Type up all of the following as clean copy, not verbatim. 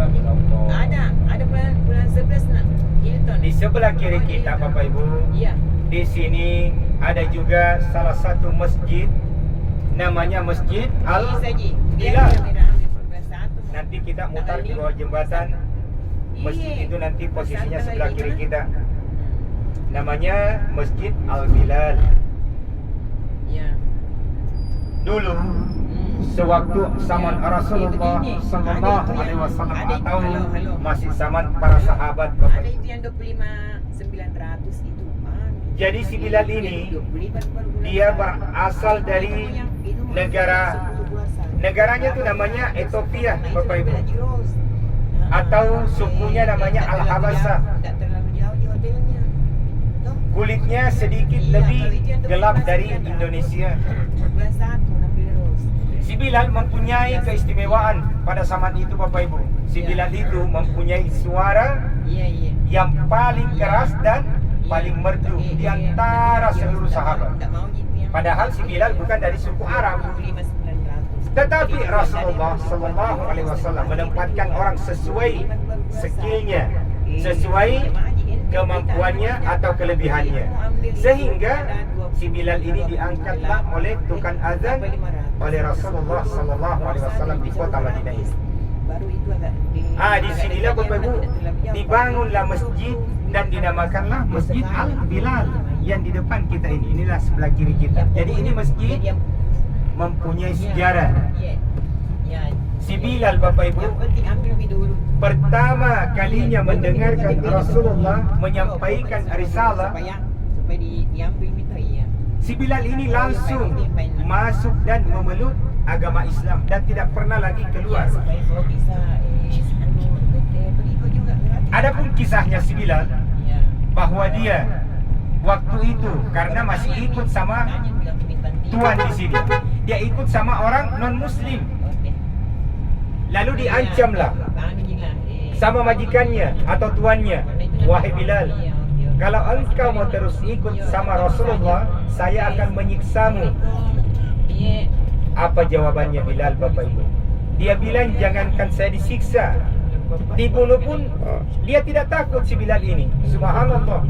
minallah. Ada bulan 11 nak Hilton. Di sebelah kiri kita Bapak Ibu, Iya. di sini ada juga salah satu masjid, namanya Masjid Al-Bilal. Nanti kita mutar di bawah jembatan. Masjid itu nanti posisinya sebelah kiri kita. Namanya Masjid Al-Bilal. Iya. Dulu sewaktu zaman Rasulullah sallallahu alaihi wasallam atau masih zaman para sahabat Bapak. Ada itu yang 25.900 itu. Jadi si Bilal ini dia berasal dari negaranya itu namanya Ethiopia Bapak Ibu, atau sukunya namanya Al-Habasah. Kulitnya sedikit lebih gelap dari Indonesia. Si Bilal mempunyai keistimewaan pada zaman itu Bapak Ibu. Si Bilal itu mempunyai suara yang paling keras dan paling merdu di antara seluruh sahabat. Padahal si Bilal bukan dari suku Arab. Tetapi Rasulullah sallallahu alaihi wasallam menempatkan orang sesuai skillnya, sesuai kemampuannya atau kelebihannya, sehingga si Bilal ini diangkatlah oleh tukang azan oleh Rasulullah sallallahu alaihi wasallam di kota Madinah ini. Di sinilah Bapak Ibu dibangunlah masjid dan dinamakanlah Masjid Al-Bilal yang di depan kita ini. Inilah sebelah kiri kita. Jadi ini masjid mempunyai sejarah. Si Bilal Bapak Ibu pertama kalinya mendengarkan Rasulullah menyampaikan risalah. Si Bilal ini langsung masuk dan memeluk agama Islam dan tidak pernah lagi keluar. Adapun kisahnya si Bilal, bahwa dia waktu itu karena masih ikut sama tuan di sini, dia ikut sama orang non Muslim, lalu diancamlah sama majikannya atau tuannya, wahai Bilal, kalau engkau mau terus ikut sama Rasulullah, saya akan menyiksamu. Apa jawabannya Bilal Bapak Ibu? Dia bilang, jangankan saya disiksa, dibunuh pun dia tidak takut si Bilal ini. Subhanallah.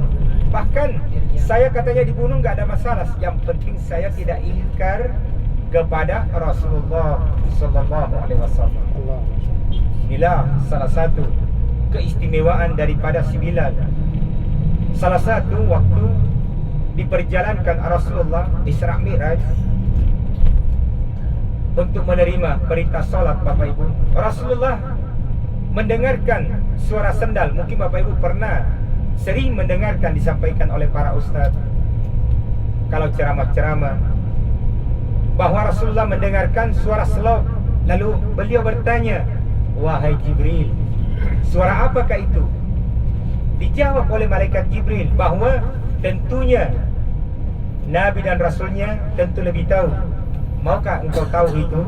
Bahkan saya katanya dibunuh nggak ada masalah, yang penting saya tidak ingkar kepada Rasulullah sallallahu alaihi wasallam. Inilah salah satu keistimewaan daripada si Bilal. Salah satu waktu diperjalankan Rasulullah Isra Mi'raj untuk menerima perintah salat Bapak Ibu, Rasulullah mendengarkan suara sendal. Mungkin Bapak Ibu pernah sering mendengarkan disampaikan oleh para ustaz kalau ceramah-ceramah, bahwa Rasulullah mendengarkan suara selop. Lalu beliau bertanya, wahai Jibril, suara apakah itu? Dijawab oleh malaikat Jibril bahwa tentunya Nabi dan Rasulnya tentu lebih tahu. Maukah engkau tahu itu?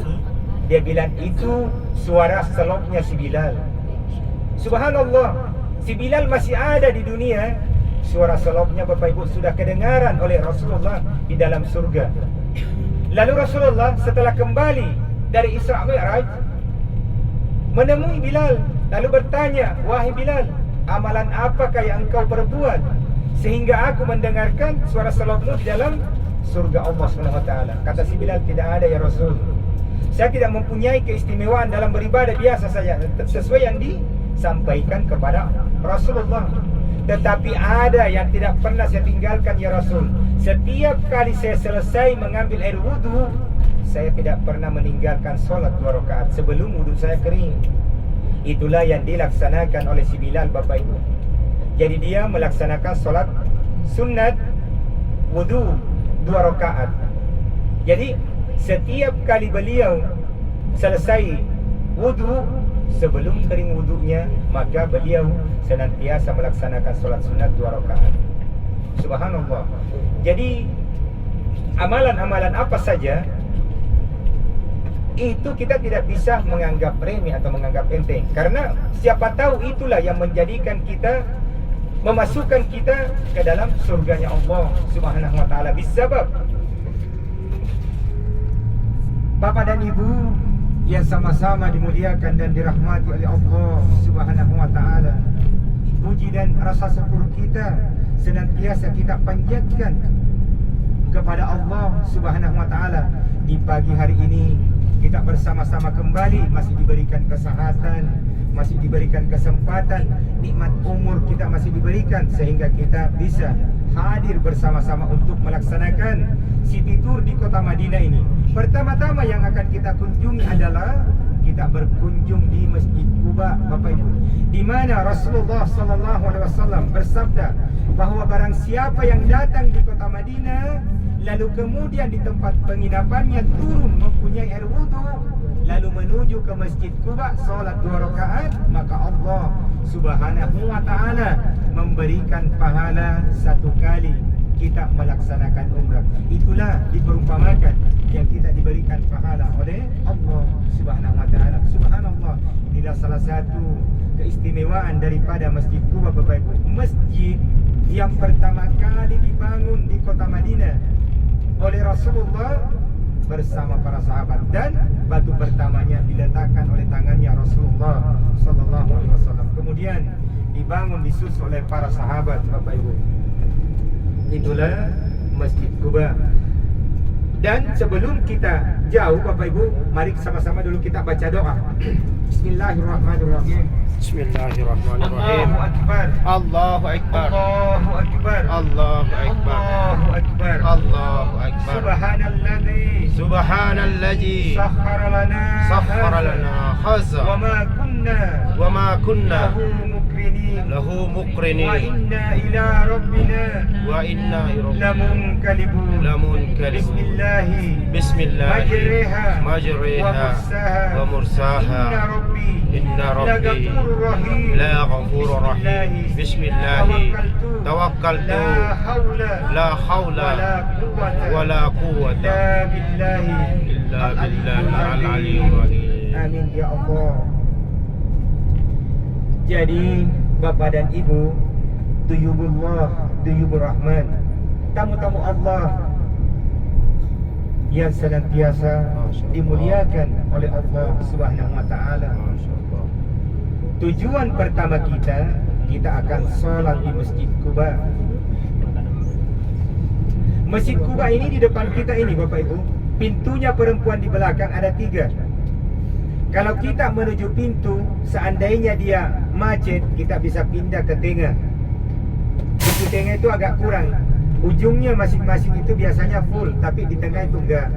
Dia bilang, itu suara selopnya si Bilal. Subhanallah, si Bilal masih ada di dunia, suara selopnya Bapak Ibu sudah kedengaran oleh Rasulullah di dalam surga. Lalu Rasulullah setelah kembali dari Isra Mi'raj menemui Bilal, lalu bertanya, wahai Bilal, amalan apakah yang engkau perbuat sehingga aku mendengarkan suara selopmu di dalam surga Allah SWT? Kata si Bilal, tidak ada ya Rasul, saya tidak mempunyai keistimewaan dalam beribadah, biasa saja sesuai yang disampaikan kepada Rasulullah. Tetapi ada yang tidak pernah saya tinggalkan ya Rasul. Setiap kali saya selesai mengambil air wudhu, saya tidak pernah meninggalkan sholat 2 rakaat sebelum wudhu saya kering. Itulah yang dilaksanakan oleh si Bilal Bapak Ibu. Jadi dia melaksanakan sholat sunat wudhu 2 rakaat. Jadi setiap kali beliau selesai wudhu, sebelum kering wudhunya, maka beliau senantiasa melaksanakan sholat sunat 2 rakaat. Subhanallah. Jadi amalan-amalan apa saja itu kita tidak bisa menganggap remeh atau menganggap enteng, karena siapa tahu itulah yang menjadikan kita, memasukkan kita ke dalam surganya Allah Subhanahu wa taala. Bisabab Bapak dan Ibu yang sama-sama dimuliakan dan dirahmati oleh Allah Subhanahu wa taala. Puji dan rasa syukur kita senantiasa kita panjatkan kepada Allah Subhanahu wa taala. Di pagi hari ini kita bersama-sama kembali, masih diberikan kesehatan, masih diberikan kesempatan, nikmat umur kita masih diberikan sehingga kita bisa hadir bersama-sama untuk melaksanakan city tour di kota Madinah ini. Pertama-tama yang akan kita kunjungi adalah kita berkunjung di Masjid Quba, Bapak Ibu, di mana Rasulullah sallallahu alaihi wasallam bersabda bahwa barang siapa yang datang di kota Madinah lalu kemudian di tempat penginapannya turun mempunyai air wudu, lalu menuju ke Masjid Quba salat 2 rakaat, maka Allah Subhanahu wa taala memberikan pahala 1 kali kita melaksanakan umrah. Itulah diperumpamakan yang kita diberikan pahala oleh Allah Subhanahu wa taala. Subhanallah, inilah salah satu keistimewaan daripada Masjid Quba, Bapak Ibu. Masjid yang pertama kali dibangun di kota Madinah oleh Rasulullah bersama para sahabat, dan batu pertamanya diletakkan oleh tangannya Rasulullah sallallahu alaihi wasallam. Kemudian dibangun disusul oleh para sahabat, Bapak Ibu. Itulah Masjid Quba. Dan sebelum kita jauh, Bapak Ibu, mari sama-sama dulu kita baca doa. Bismillahirrahmanirrahim. Bismillahirrahmanirrahim. Allahu Akbar. Allahu Akbar. Allahu Akbar. Allahu Akbar. Allahu Akbar. Allahu Akbar. Subhanalladzi Subhanalladzi sakhkhara lana sakhkhara lana hadza wa ma kunna lahu wa muqrinin inna ila rabbina wa inna ila lamunqalibun. lamunqalibun. Bismillah Bismillah majriha wa mursaha. Inna Rabbi la ghafurur rahim. Bismillah tawakkaltu la hawla wa la quwwata illa billahil aliyyil azim. Amin ya Allah. Jadi Bapak dan Ibu, Duyubullah, Duyubur Rahman, tamu-tamu Allah yang senantiasa dimuliakan oleh Allah Subhanahu wa taala. Masyaallah. Tujuan pertama kita akan sholat di Masjid Quba. Masjid Quba ini di depan kita ini, Bapak Ibu. Pintunya perempuan di belakang ada 3. Kalau kita menuju pintu, seandainya dia macet, kita bisa pindah ke tengah. Pintu tengah itu agak kurang. Ujungnya masing-masing itu biasanya full, tapi di tengah itu enggak.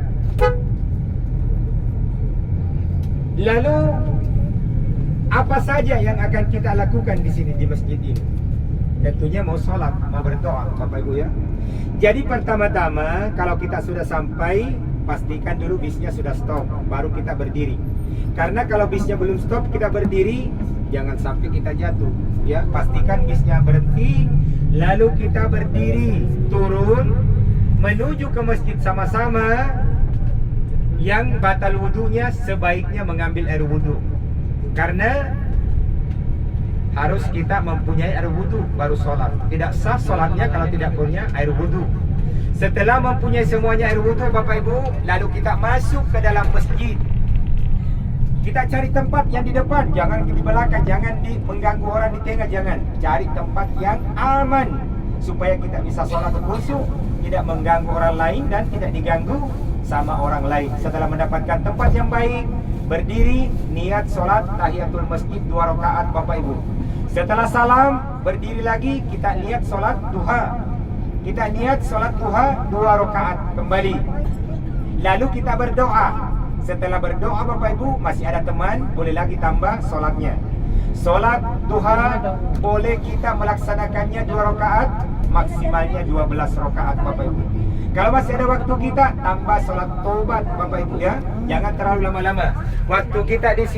Lalu apa saja yang akan kita lakukan di sini di masjid ini? Tentunya mau sholat, mau berdoa, Bapak Ibu ya. Jadi pertama-tama kalau kita sudah sampai, pastikan dulu bisnya sudah stop, baru kita berdiri. Karena kalau bisnya belum stop, kita berdiri, jangan sampai kita jatuh. Ya, pastikan bisnya berhenti, lalu kita berdiri, turun, menuju ke masjid sama-sama. Yang batal wudunya sebaiknya mengambil air wudu. Karena harus kita mempunyai air wudu baru sholat. Tidak sah sholatnya kalau tidak punya air wudu. Setelah mempunyai semuanya air wudu, Bapak Ibu, lalu kita masuk ke dalam masjid. Kita cari tempat yang di depan, jangan di belakang, jangan mengganggu orang di tengah, jangan. Cari tempat yang aman supaya kita bisa sholat khusyuk, tidak mengganggu orang lain dan tidak diganggu sama orang lain. Setelah mendapatkan tempat yang baik, berdiri, niat sholat tahiyatul masjid 2 rakaat, Bapak Ibu. Setelah salam, berdiri lagi, kita niat sholat duha. Kita niat sholat duha 2 rakaat kembali. Lalu kita berdoa. Setelah berdoa, Bapak Ibu, masih ada teman, boleh lagi tambah sholatnya. Sholat duha boleh kita melaksanakannya 2 rakaat, maksimalnya 12 rakaat, Bapak Ibu. Kalau masih ada waktu kita tambah sholat taubat, Bapak Ibu ya. Jangan terlalu lama-lama. Waktu kita di sini